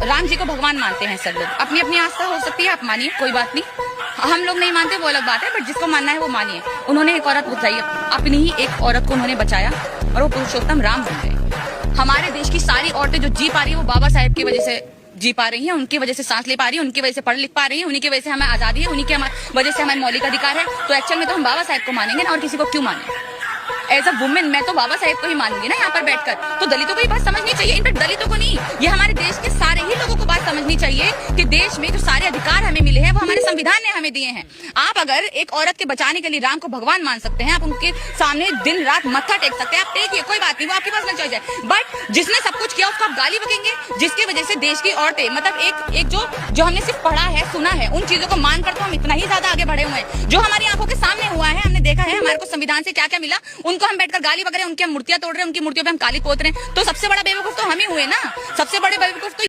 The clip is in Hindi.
राम जी को भगवान मानते हैं सब लोग, अपनी अपनी आस्था हो सकती है, आप मानिए, कोई बात नहीं। हम लोग नहीं मानते वो अलग बात है, बट जिसको मानना है वो मानिए। उन्होंने एक औरत बचाई, अपनी ही एक औरत को उन्होंने बचाया और वो पुरुषोत्तम राम बन गए। हमारे देश की सारी औरतें जो जी पा रही है वो बाबा साहेब की वजह से जी पा रही हैं, उनकी वजह से सांस ले पा रही है, उनकी वजह से पढ़ लिख पा रही है, उन्हीं की वजह से हमें आजादी है, उन्हीं की वजह से हमारे मौलिक अधिकार है। तो एक्चुअल में तो हम बाबा साहेब को मानेंगे ना, और किसी को क्यों माने। एज अ वुमेन मैं तो बाबा साहेब को ही मानूंगी ना यहाँ पर बैठकर। तो दलितों को ये बात समझनी चाहिए, इनफैक्ट दलितों को नहीं, ये हमारे देश के सारे ही लोगों को बात समझनी चाहिए कि देश में जो सारे अधिकार हमें मिले हैं वो हमारे संविधान ने हमें दिए हैं। आप अगर एक औरत के बचाने के लिए राम को भगवान मान सकते हैं, आप उनके सामने दिन रात मत्था टेक सकते हैं, आप टेकिए, कोई बात नहीं, वो आपकी पर्सनल चॉइस है। बट जिसने सब कुछ किया उसको आप गाली बकेंगे, जिसकी वजह से देश की औरतें, मतलब एक जो हमने सिर्फ पढ़ा है, सुना है, उन चीजों को मानकर तो हम इतना ही ज्यादा आगे बढ़े हुए हैं। जो हमारी आंखों के सामने हुआ है, हमने देखा है, हमारे को संविधान से क्या क्या मिला, उनको हम बैठकर गाली बक रहे हैं, उनकी हम मूर्तियां तोड़ रहे हैं, उनकी मूर्तियों पे हम काली पोत रहे हैं। तो सबसे बड़ा बेवकूफ तो हम ही हुए ना, सबसे बड़े बेवकूफ तो